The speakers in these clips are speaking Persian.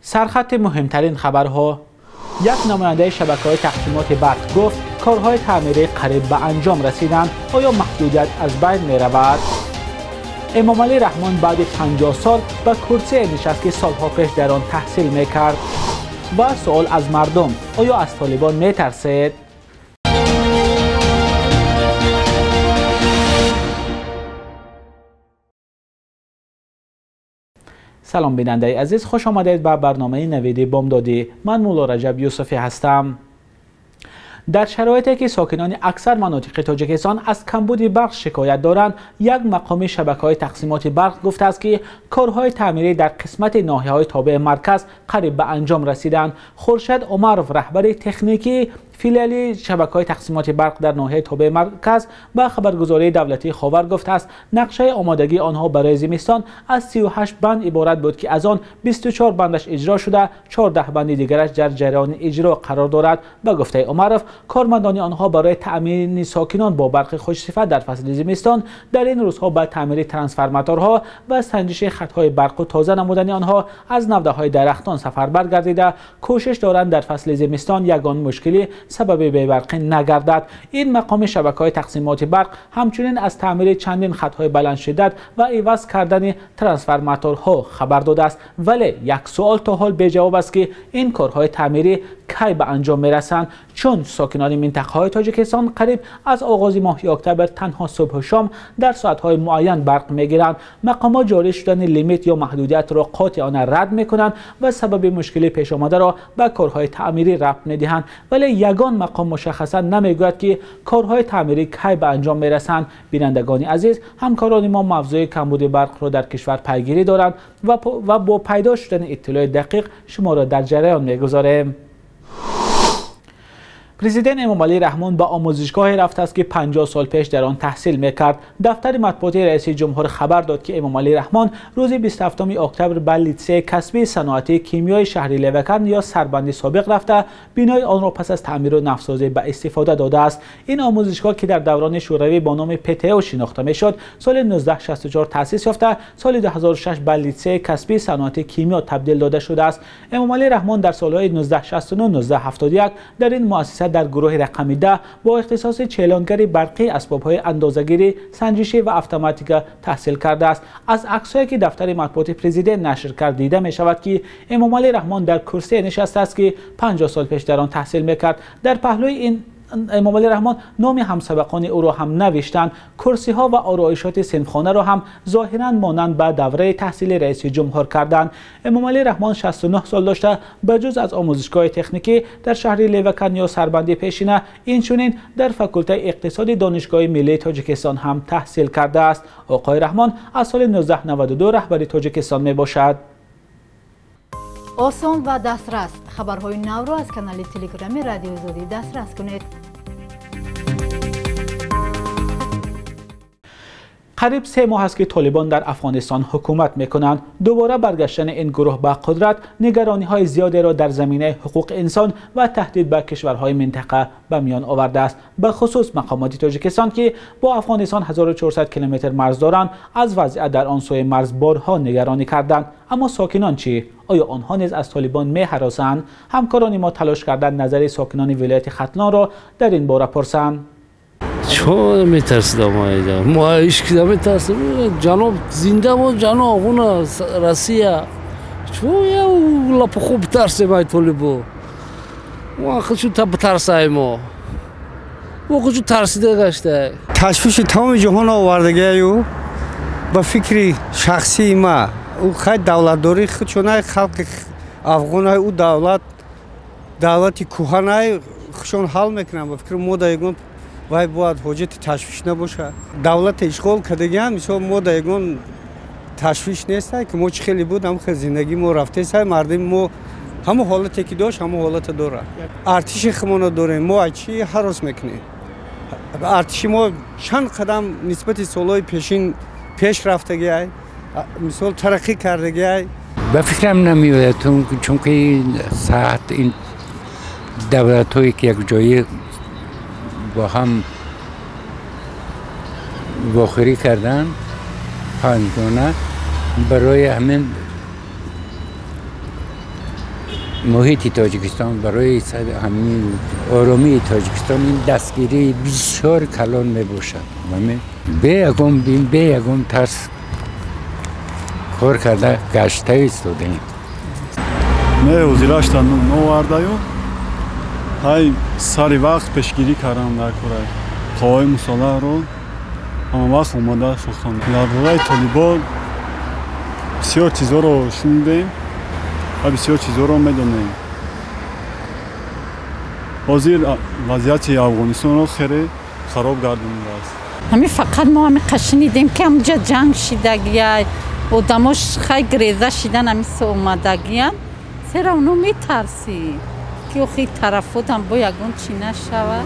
سرخط مهمترین خبرها. یک نماینده شبکه‌های تقسیمات برق گفت کارهای تعمیری قریب به انجام رسیدند. آیا محدودیت از بین می رود؟ امامعلی رحمان بعد 50 سال به کرسی نشست که سالها پیش در آن تحصیل می کرد. و سوال از مردم، آیا از طالبان می ترسید؟ سلام بیننده عزیز، خوش آمدید به برنامه نوید بامدادی. من مولا رجب یوسفی هستم. در شرایطی که ساکنان اکثر مناطق تاجیکستان از کمبود برق شکایت دارند، یک مقام شبکه‌های تقسیمات برق گفته است که کارهای تعمیری در قسمت ناحیه‌های تابع مرکز قریب به انجام رسیدند. خورشید عمرو، رهبر تکنیکی فیلیالی شبکه‌های تقسیمات برق در ناحیه تابع مرکز، به خبرگزاری دولتی خاور گفته است نقشه آمادگی آنها برای زمستان از 38 بند عبارت بود که از آن 24 بندش اجرا شده، 14 بند دیگرش در جریان اجرا قرار دارد. به گفته عمرو، کارمندان آنها برای تأمین ساکنان با برق خوش‌صفت در فصل زمستان در این روزها به تعمیر ترانسفورماتورها و سنجش خط‌های برق و تازه نمودن آنها از نوده‌های درختان سفر برگردیده کوشش دارند در فصل زمستان یگان مشکلی سبب بی‌برقی نگردد. این مقام شبکه‌های تقسیمات برق همچنین از تعمیر چندین خط‌های بلند شدت و عوض کردن ترانسفورماتورها خبر داده است. ولی یک سوال تا حال بی جواب است که این کارهای تعمیری کی به انجام میرسند، چون ساکنان منطقه‌های تاجیکستان قریب از آغاز ماه اکتبر تنها صبح و شام در ساعت‌های معین برق می‌گیرند. مقامات جاری شدن لیمیت یا محدودیت را قاطعانه رد می‌کنند و سبب مشکلی پیش آمده را به کارهای تعمیری ربط می‌دهند، ولی یگان مقام مشخصا نمیگوید که کارهای تعمیری کی به انجام میرسند. بینندگان عزیز، همکاران ما موضوع کمبود برق را در کشور پیگیری دارند و با پیدا شدن اطلاع دقیق شما را در جریان میگذاریم. پرزیدنت امامعلی رحمان به آموزشگاهی رفته است که 50 سال پیش در آن تحصیل میکرد. دفتر مطبوعاتی رئیس جمهور خبر داد که امامعلی رحمان روز 27 اکتبر به لیسه کسبی صنعتی کیمیای شهری لیوکن یا سربندی سابق رفته، بینای آن را پس از تعمیر و نوسازی به استفاده داده است. این آموزشگاه که در دوران شوروی با نام پتو شناخته میشد، سال 1964 تأسیس یافته، سال 2006 به لیسه کسبی صنعتی کیمیا تبدیل داده شده است. امامعلی رحمان در سالهای 1969 1971 در این مؤسسه در گروه رقم 10 با اختصاص چیلانگری برقی، اسباب‌های اندازه‌گیری، سنجشی و اتوماتیک تحصیل کرده است. از عکس‌هایی که دفتر مطبوعات پرزیدنت نشر کرد دیده می‌شود که امامعلی رحمان در کرسی نشسته است که 50 سال پیش در آن تحصیل می‌کرد. در پهلوی این امامعلی رحمان نام همسبقان او را هم نوشتند. کرسی ها و آرایشات صنفخانه را هم ظاهراً مانند به دوره تحصیل رئیس جمهور کردند. امامعلی رحمان 69 سال داشته، بجز از آموزشگاه تکنیکی در شهر لیوکن یا سربندی پیشینه، اینچنین در فاکولته اقتصادی دانشگاه ملی تاجیکستان هم تحصیل کرده است. آقای رحمان از سال 1992 رهبر تاجیکستان می باشد. آسان و دسترس، خبرهای نو را از کانال تلگرامی رادیو آزادی دسترس کنید. قریب 3 ماه است که طالبان در افغانستان حکومت میکنند. دوباره برگشتن این گروه به قدرت نگرانی های زیادی را در زمینه حقوق انسان و تهدید به کشورهای منطقه به میان آورده است. به خصوص مقامات تاجیکستان که با افغانستان 1400 کیلومتر مرز دارند، از وضعیت در آن سوی مرز بارها نگرانی کردند. اما ساکنان چی؟ آیا آنها نیز از طالبان می‌هراسند؟ همکاران ما تلاش کردند نظر ساکنان ولایت ختلان را در این باره پرسند. چون میترسید ما عشق میترسید جناب زنده بود جناب اون روسیه چون یا لپ خوب ترسه مای طالبو ما خودشون ترسه ما خودشون ترسیده گشته تشویش تمام جهان آوردگی او با فکری شخصی ما او خیلی دولتداری خودشون خلق افغان های او دولتی کوهنای خودشون حل میکنن با فکر ما دایگون وای باید حجت تشویش نباشه. دولت اشغال کردگی مثلا ما دایگون تشویش نیست که ما چه خیلی بود هم خیلی زندگی ما رفته است مردم ما همه حالتی که داشت همه حالت داره. ارتش خمانو داریم ما چی هراس میکنیم. ارتش ما چند قدم نسبت سالهای پیشین پیش رفتگی ای مثلا ترقی کردگی ای به فکرم نمیاد چون که ساعت این دولت‌هایی که یک جایی با هم واخری کردن پنجگانه برای همین محیط تاجیکستان برای همین آرامی تاجیکستان این دستگیری بسیار کلان میباشد. به یکم ترس کار کرده گشته ایستادیم. نه وزیراشتان نووردایو های سری وقت پیشگیری کردم در کره قوای مسلح رو همه وقت اومده ساختن. در برای طالبان بسیار چیزا رو شنیدیم و بسیار چیزا رو میدونیم. حاضر وضعیت افغانستان رو خیلی خراب گردونده است. همین فقط ما همین شنیدیم که اونجا جنگ شدگیه آدماش خیلی گریزه شدن همیشه اومدگیه. چرا اونو میترسی که خیلی طرفات هم با یکون چی نشود.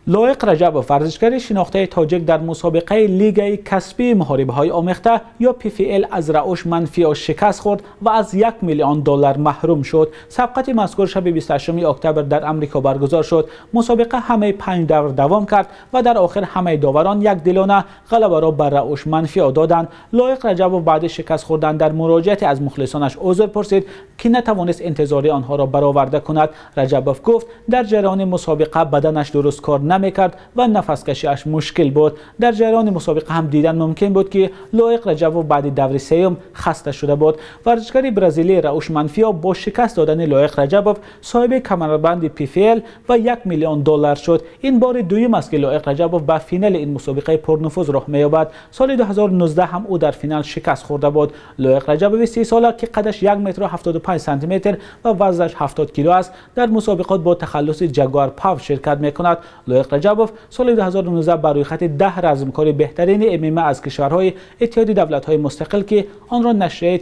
لایق رجبوف ورزشگر شناخته تاجیک در مسابقه لیگ کسبی محاربه‌های آمیخته یا PFL از رعوش منفی شکست خورد و از $1,000,000 محروم شد. سبقت مذکور شب 28 اکتبر در امریکا برگزار شد. مسابقه همه 5 دور دوام کرد و در آخر همه داوران یک دلانه غلبه را بر رعوش منفی دادند. لایق رجبوف بعد شکست خوردن در مراجعت از مخلصانش عذر پرسید که نتوانست انتظار آنها را برآورده کند. رجبوف گفت در جریان مسابقه بدنش درست کار نمیکرد و نفس کشیش مشکل بود. در جریان مسابقه هم دیدن ممکن بود که لایق رجبوف بعد دور سوم خسته شده بود. ورزشکار برزیلی رعوش منفیا با شکست دادن لایق رجبوف صاحب کمربند PFL و $1,000,000 شد. این بار دوم است که لایق رجبوف به فینال این مسابقه پرنفوذ راه می‌یابد. سال 2019 هم او در فینال شکست خورده بود. لایق رجبوف 30 ساله که قدش 1.75 سانتیمتر و وزنش 70 کیلو است در مسابقات با تخلص جگوار پاو شرکت می‌کند. لایق رجبوف سال 2019 بر روی خط 10 رزمکار بهترین MMA از کشورهای اتحاد دولت‌های مستقل که آن را نشریه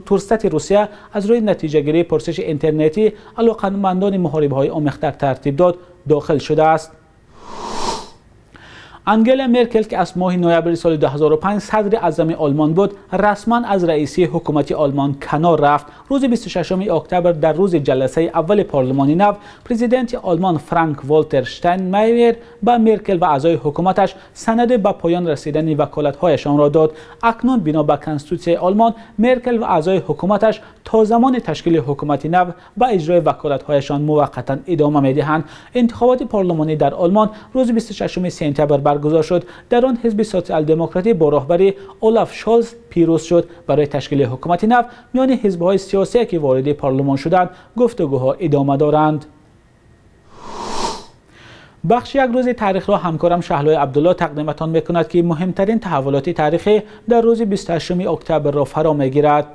تورستات روسیه از روی نتیجه گیری پرسش اینترنتی علاقه‌مندان محاربه‌های آمیخته ترتیب داد داخل شده است. انگلا مرکل که از ماه نوامبر سال 2005 صدر اعظم آلمان بود، رسما از رئیسی حکومت آلمان کنار رفت. روز 26 اکتبر در روز جلسه اول پارلمانی نو، پرزیدنت آلمان فرانک والتر شتاینمایر به مرکل و اعضای حکومتش سند به پایان رسیدن وکالت‌هایشان را داد. اکنون بنا به کنستیتوسیون آلمان، مرکل و اعضای حکومتش تا زمان تشکیل حکومت نو به اجرای وکالت‌هایشان موقتا ادامه می‌دهند. انتخابات پارلمانی در آلمان روز 26 سپتامبر برگزار شد. در آن حزب سوسیال دموکراتی با رهبری اولاف شولز پیروز شد. برای تشکیل حکومت نو میان حزب‌های سیاسی که وارد پارلمان شدند گفتگوها ادامه دارند. بخش یک روز تاریخ را همکارم شهلای عبدالله تقدیمتان میکند که مهمترین تحولات تاریخی در روز 28 اکتبر را فرا میگیرد.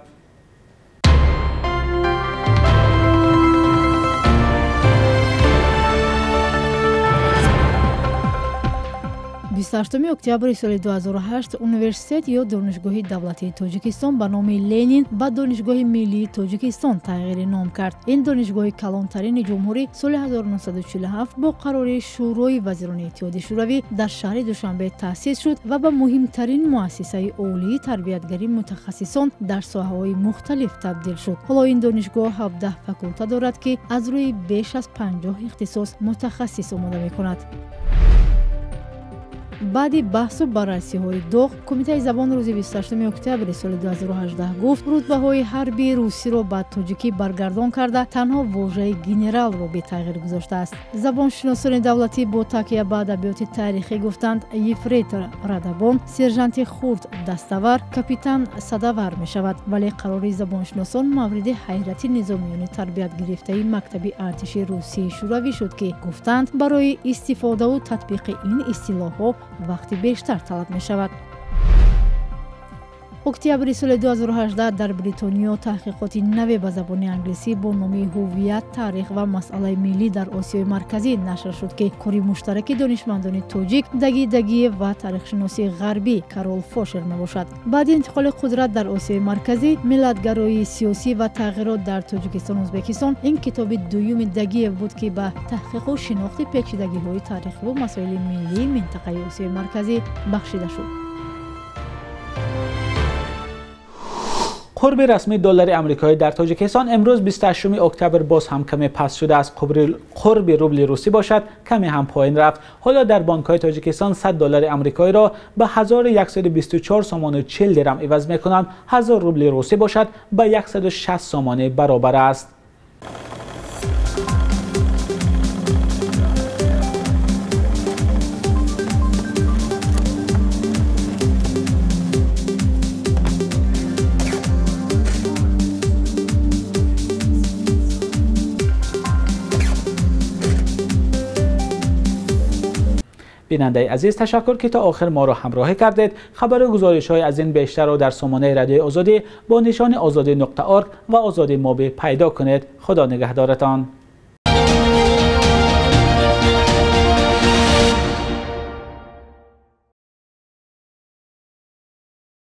28 октябри соли 2008 университет ё донишгоҳи давлатии тоҷикистон ба номи Ленин ба донишгоҳи миллии тоҷикистон тағйири ном кард. Ин донишгоҳи калонтарини ҷумҳурӣ соли 1947 бо қарори шӯрои вазирони иттиҳоди шӯравӣ дар шаҳри Душанбе таъсис шуд ва ба муҳимтарин муассисаи олии тарбиятгарии мутахассисон дар соҳаҳои мухталиф табдил шуд. ҳоло ин донишгоҳ 17 факулта дорад ки аз рӯи беш аз 50 ихтисос мутахассис омода мекунад. баъди баҳсу баррасиҳои доғ, Кумитаи забон рӯзи 28 октябри соли 2018 гуфт рутбаҳои ҳарбии русиро ба тоҷикӣ баргардон карда танҳо вожаи генералро бетағйир гузоштааст. Забоншиносони давлатӣ бо такя ба адабиёти таърихӣ гуфтанд Ефрейтор Радабон, сержанти хурд Dastavар, капитан Садавар мешавад, вале қарори забоншиносон мавриди ҳайрати низомиёни тарбиятгирифтаи мактаби артиши русии шӯравӣ шуд ки гуфтанд барои истифодаву татбиқи ин истилоҳҳо вақти бештар талаб мешавад. октябри соли 2018 дар Бритониё таҳқиқоти наве ба забони англисӣ бо номи ҳуввият, таърих ва масъалаи миллӣ дар Осиёи Марказӣ нашр шуд ки кори муштараки донишмандони тоҷик Даги Дагиев ва таърихшиноси ғарбӣ Карол Фошер мебошад. баъди интиқоли қудрат дар Осиёи Марказӣ, миллатгароии сиёсӣ ва тағйирот дар Тоҷикистон Ӯзбекистон ин китоби дуюми Дагиев буд ки ба таҳқиқу шинохти печидагиҳои таърихиву масоили миллии минтақаи Осиёи Марказӣ бахшида шуд. قرب رسمی دلار آمریکایی در تاجیکستان امروز 28 اکتبر باز هم کمی پست شده از قرب روبل روسی باشد کمی هم پایین رفت. حالا در بانک‌های تاجیکستان 100 دلار آمریکایی را به 1124 سومان و 40 درم عوض می‌کنند. 1000 روبل روسی باشد به 160 سومان برابر است. بیننده عزیز، تشکر که تا آخر ما را همراهی کردید. خبر و گزارش‌های از این بیشتر را در سامانه رادیو آزادی با نشان آزادی.org و آزادی موبی پیدا کنید. خدا نگهدارتان.